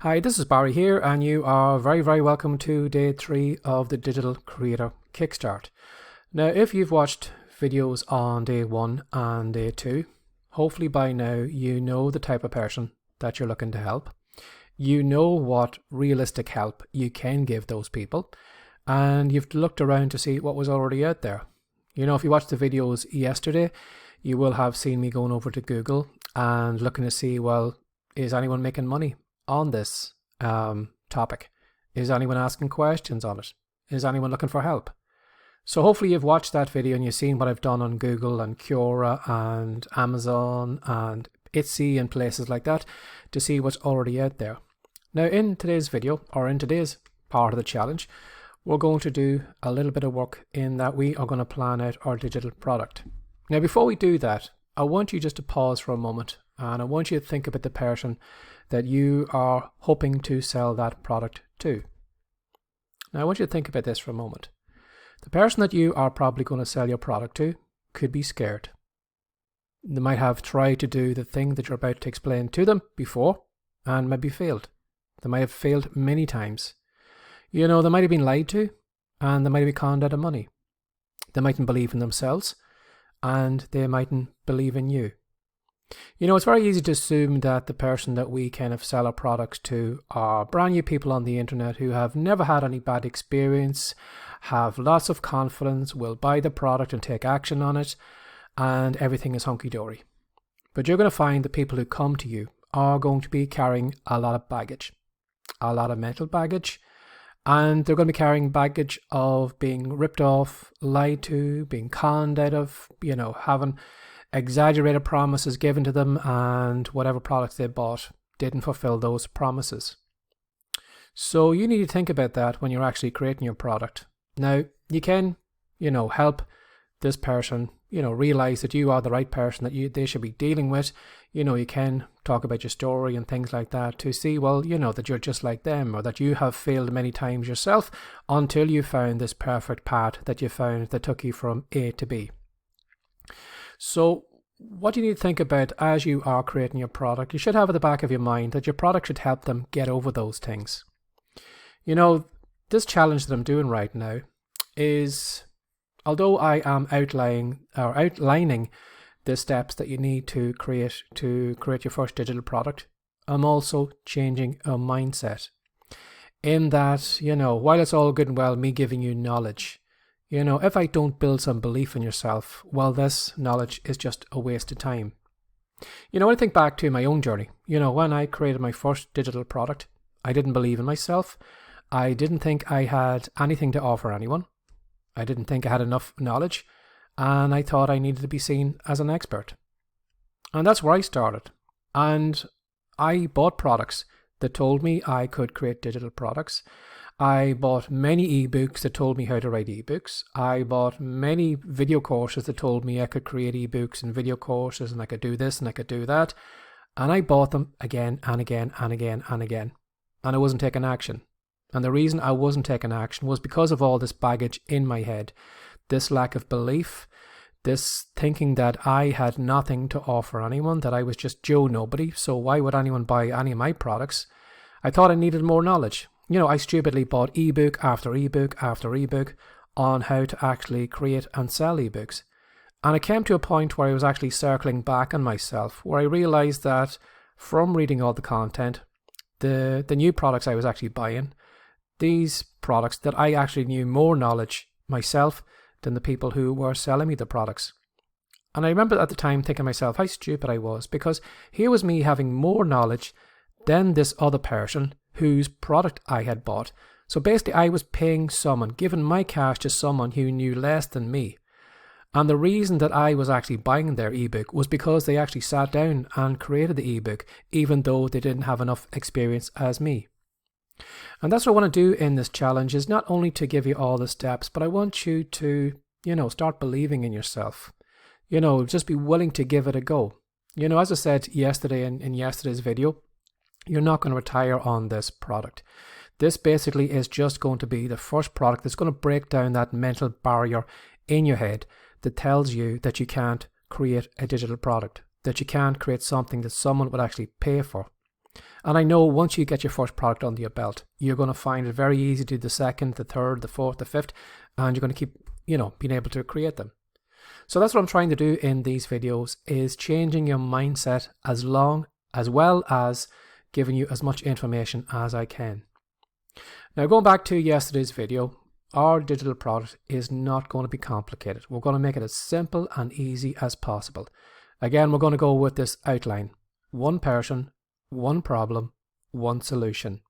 Hi, this is Barry here, and you are very welcome to day 3 of the Digital Creator Kickstart. Now, if you've watched videos on day 1 and day 2, hopefully by now you know the type of person that you're looking to help. You know what realistic help you can give those people, and you've looked around to see what was already out there. You know, if you watched the videos yesterday, you will have seen me going over to Google and looking to see, well, is anyone making money on this topic? Is anyone asking questions on it? Is anyone looking for help? So hopefully you've watched that video and you've seen what I've done on Google and Quora and Amazon and Etsy and places like that to see what's already out there. Now in today's video, or in today's part of the challenge, we're going to do a little bit of work in that we are going to plan out our digital product. Now before we do that, I want you just to pause for a moment and I want you to think about the person that you are hoping to sell that product to. Now I want you to think about this for a moment. The person that you are probably going to sell your product to could be scared. They might have tried to do the thing that you're about to explain to them before and maybe failed. They might have failed many times. You know, they might have been lied to and they might have been conned out of money. They mightn't believe in themselves and they mightn't believe in you. You know, it's very easy to assume that the person that we kind of sell our products to are brand new people on the internet who have never had any bad experience, have lots of confidence, will buy the product and take action on it, and everything is hunky-dory. But you're going to find the people who come to you are going to be carrying a lot of baggage, a lot of mental baggage, and they're going to be carrying baggage of being ripped off, lied to, being conned out of, you know, having exaggerated promises given to them, and whatever products they bought didn't fulfill those promises. So you need to think about that when you're actually creating your product. Now, you can, you know, help this person, you know, realize that you are the right person that they should be dealing with. You know, you can talk about your story and things like that to see, well, you know, that you're just like them, or that you have failed many times yourself until you found this perfect path that you found that took you from A to B. So what you need to think about as you are creating your product, you should have at the back of your mind that your product should help them get over those things. You know, this challenge that I'm doing right now is, although I am outlining the steps that you need to create your first digital product, I'm also changing a mindset. In that, you know, while it's all good and well me giving you knowledge, you know, if I don't build some belief in yourself, well, this knowledge is just a waste of time. You know, when I think back to my own journey, you know, when I created my first digital product, I didn't believe in myself. I didn't think I had anything to offer anyone. I didn't think I had enough knowledge, and I thought I needed to be seen as an expert. And that's where I started. And I bought products that told me I could create digital products. I bought many ebooks that told me how to write ebooks. I bought many video courses that told me I could create ebooks and video courses, and I could do this and I could do that. And I bought them again and again and again and again. And I wasn't taking action. And the reason I wasn't taking action was because of all this baggage in my head, this lack of belief, this thinking that I had nothing to offer anyone, that I was just Joe Nobody, so why would anyone buy any of my products? I thought I needed more knowledge. You know, I stupidly bought ebook after ebook after ebook on how to actually create and sell ebooks. And I came to a point where I was actually circling back on myself, where I realized that from reading all the content, the new products I was actually buying, these products that I actually knew more knowledge myself than the people who were selling me the products. And I remember at the time thinking to myself how stupid I was, because here was me having more knowledge than this other person whose product I had bought. So basically I was paying someone, giving my cash to someone who knew less than me. And the reason that I was actually buying their ebook was because they actually sat down and created the ebook, even though they didn't have enough experience as me. And that's what I want to do in this challenge, is not only to give you all the steps, but I want you to, you know, start believing in yourself. You know, just be willing to give it a go. You know, as I said yesterday in yesterday's video, you're not going to retire on this product. This basically is just going to be the first product that's going to break down that mental barrier in your head that tells you that you can't create a digital product, that you can't create something that someone would actually pay for. And I know once you get your first product under your belt, you're going to find it very easy to do the second, the third, the fourth, the fifth, and you're going to keep, being able to create them. So that's what I'm trying to do in these videos, is changing your mindset as well as giving you as much information as I can. Now, going back to yesterday's video, our digital product is not going to be complicated. We're going to make it as simple and easy as possible. Again, we're going to go with this outline. One person, one problem, one solution.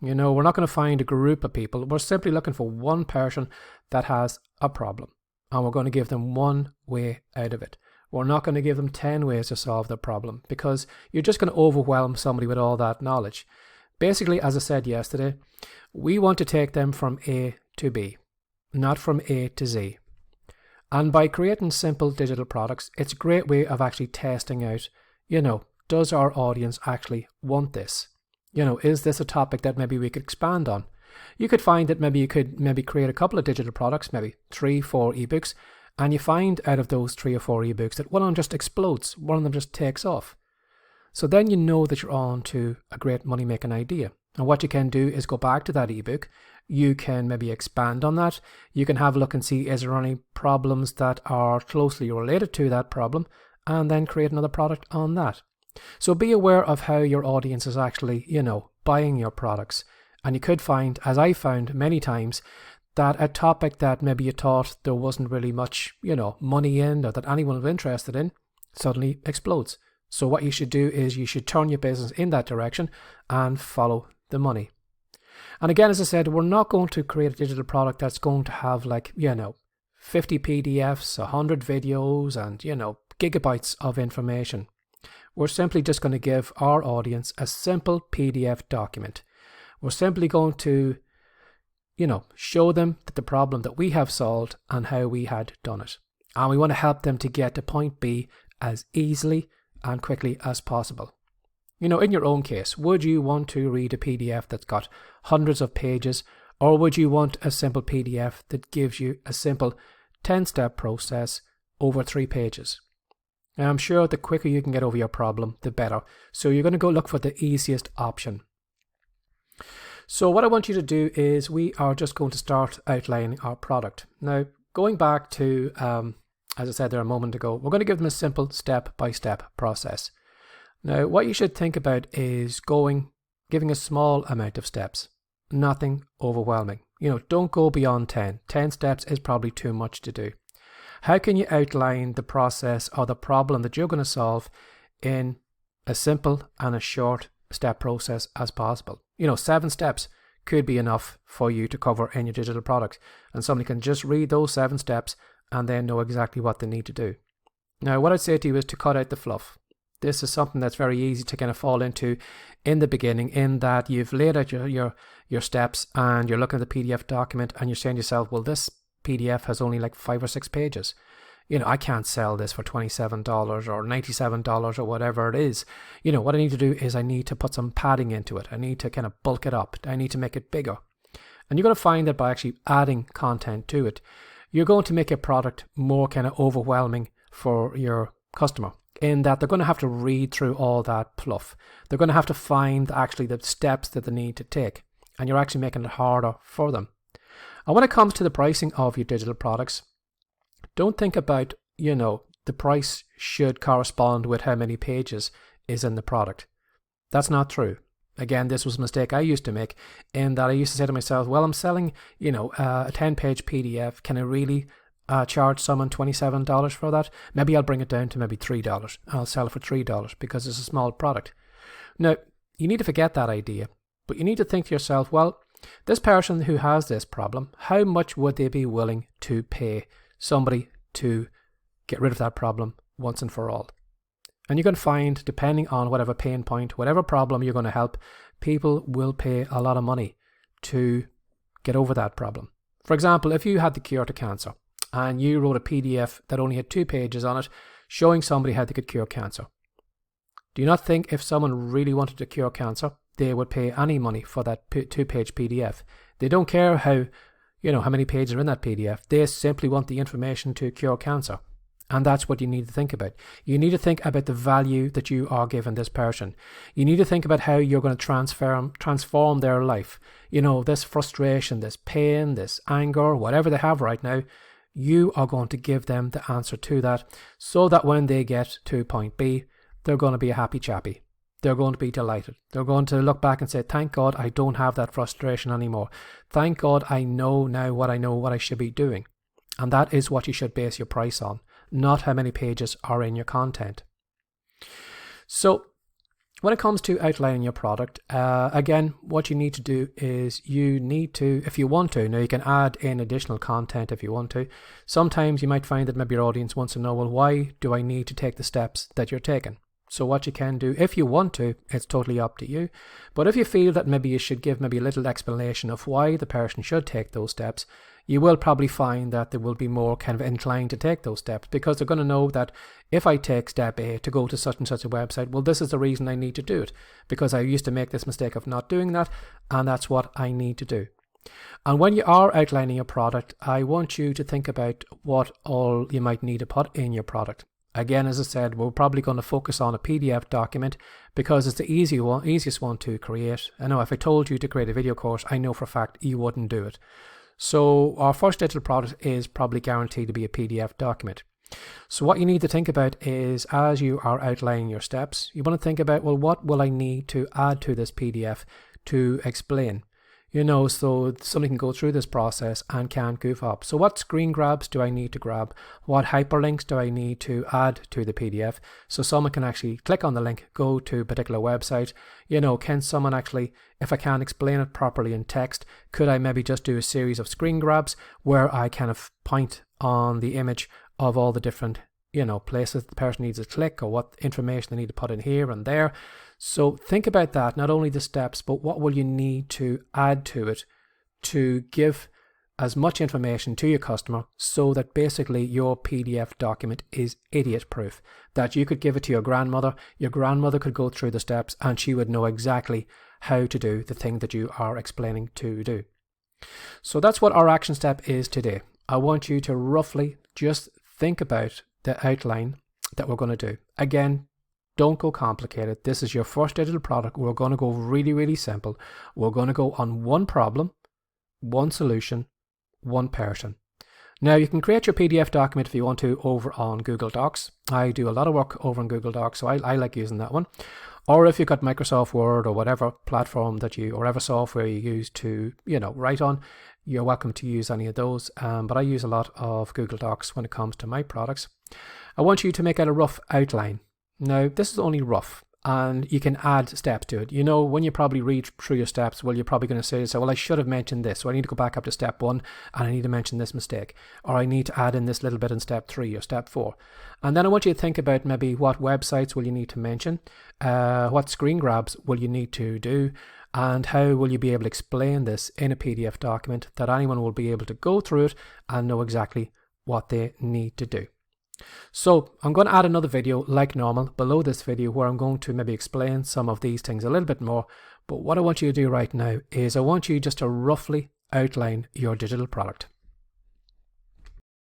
We're not going to find a group of people. We're simply looking for one person that has a problem, and we're going to give them one way out of it. We're not going to give them 10 ways to solve their problem, because you're just going to overwhelm somebody with all that knowledge. Basically, as I said yesterday, we want to take them from A to B, not from A to Z. And by creating simple digital products, it's a great way of actually testing out, does our audience actually want this? Is this a topic that maybe we could expand on? You could find that maybe you could create a couple of digital products, maybe 3, 4 ebooks, and you find out of those 3 or 4 ebooks that one of them just explodes, one of them just takes off. So then you know that you're on to a great money-making idea. And what you can do is go back to that ebook. You can maybe expand on that. You can have a look and see, is there any problems that are closely related to that problem, and then create another product on that. So be aware of how your audience is actually, buying your products. And you could find, as I found many times, that a topic that maybe you thought there wasn't really much, money in, or that anyone was interested in, suddenly explodes. So what you should do is you should turn your business in that direction and follow the money. And again, as I said, we're not going to create a digital product that's going to have 50 PDFs, 100 videos, and, gigabytes of information. We're simply just going to give our audience a simple PDF document. We're simply going to, show them that the problem that we have solved and how we had done it. And we want to help them to get to point B as easily and quickly as possible. In your own case, would you want to read a PDF that's got hundreds of pages, or would you want a simple PDF that gives you a simple 10-step process over 3 pages? Now, I'm sure the quicker you can get over your problem, the better. So you're going to go look for the easiest option. So what I want you to do is we are just going to start outlining our product. Now, going back to as I said there a moment ago, we're going to give them a simple step-by-step process. Now, what you should think about is giving a small amount of steps, nothing overwhelming. Don't go beyond 10. 10 steps is probably too much to do. How can you outline the process or the problem that you're going to solve in a simple and a short step process as possible? 7 steps could be enough for you to cover in your digital product, and somebody can just read those 7 steps and then know exactly what they need to do. Now, what I'd say to you is to cut out the fluff. This is something that's very easy to kind of fall into in the beginning, in that you've laid out your steps and you're looking at the PDF document and you're saying to yourself, well, this PDF has only 5 or 6 pages. I can't sell this for $27 or $97 or whatever it is. What I need to do is I need to put some padding into it. I need to kind of bulk it up. I need to make it bigger. And you're going to find that by actually adding content to it, you're going to make your product more kind of overwhelming for your customer, in that they're going to have to read through all that fluff. They're going to have to find actually the steps that they need to take, and you're actually making it harder for them. And when it comes to the pricing of your digital products, don't think about, the price should correspond with how many pages is in the product. That's not true. Again, this was a mistake I used to make, in that I used to say to myself, well, I'm selling, a 10-page PDF. Can I really charge someone $27 for that? Maybe I'll bring it down to maybe $3. I'll sell it for $3 because it's a small product. Now, you need to forget that idea, but you need to think to yourself, well, this person who has this problem, how much would they be willing to pay somebody to get rid of that problem once and for all? And you're going to find, depending on whatever pain point, whatever problem you're going to help, people will pay a lot of money to get over that problem. For example, if you had the cure to cancer and you wrote a PDF that only had 2 pages on it showing somebody how they could cure cancer, do you not think if someone really wanted to cure cancer, they would pay any money for that 2-page PDF? They don't care how many pages are in that PDF. They simply want the information to cure cancer. And that's what you need to think about. You need to think about the value that you are giving this person. You need to think about how you're going to transform their life. You know, this frustration, this pain, this anger, whatever they have right now, you are going to give them the answer to that, so that when they get to point B, they're going to be a happy chappy. They're going to be delighted. They're going to look back and say, thank God I don't have that frustration anymore. Thank God I know now what I should be doing. And that is what you should base your price on, not how many pages are in your content. So when it comes to outlining your product, again, what you need to do is you need to, if you want to, now you can add in additional content if you want to. Sometimes you might find that maybe your audience wants to know, well, why do I need to take the steps that you're taking? So what you can do, if you want to, it's totally up to you. But if you feel that maybe you should give maybe a little explanation of why the person should take those steps, you will probably find that they will be more kind of inclined to take those steps, because they're going to know that if I take step A to go to such and such a website, well, this is the reason I need to do it, because I used to make this mistake of not doing that, and that's what I need to do. And when you are outlining your product, I want you to think about what all you might need to put in your product. Again, as I said, we're probably going to focus on a PDF document because it's the easiest one to create. I know if I told you to create a video course, I know for a fact you wouldn't do it. So our first digital product is probably guaranteed to be a PDF document. So what you need to think about is, as you are outlining your steps, you want to think about, well, what will I need to add to this PDF to explain? You know, so somebody can go through this process and can't goof up. So what screen grabs do I need to grab? What hyperlinks do I need to add to the PDF so someone can actually click on the link, go to a particular website? You know, can someone actually, if I can't explain it properly in text, could I maybe just do a series of screen grabs where I kind of point on the image of all the different, you know, places the person needs to click, or what information they need to put in here and there? So think about that, not only the steps, but what will you need to add to it to give as much information to your customer, so that basically your PDF document is idiot proof, that you could give it to your grandmother could go through the steps and she would know exactly how to do the thing that you are explaining to do. So that's what our action step is today. I want you to roughly just think about the outline that we're going to do. Again, don't go complicated. This is your first digital product. We're going to go really, really simple. We're going to go on one problem, one solution, one person. Now, you can create your PDF document if you want to over on Google Docs. I do a lot of work over on Google Docs, so I like using that one. Or if you've got Microsoft Word or whatever platform that you, or whatever software you use to, you know, write on, you're welcome to use any of those. But I use a lot of Google Docs when it comes to my products. I want you to make out a rough outline. Now, this is only rough, and you can add steps to it. You know, when you probably read through your steps, well, you're probably going to say, well, I should have mentioned this, so I need to go back up to step 1, and I need to mention this mistake, or I need to add in this little bit in step 3 or step 4. And then I want you to think about maybe what websites will you need to mention, what screen grabs will you need to do, and how will you be able to explain this in a PDF document that anyone will be able to go through it and know exactly what they need to do. So I'm going to add another video like normal below this video where I'm going to maybe explain some of these things a little bit more. But what I want you to do right now is I want you just to roughly outline your digital product.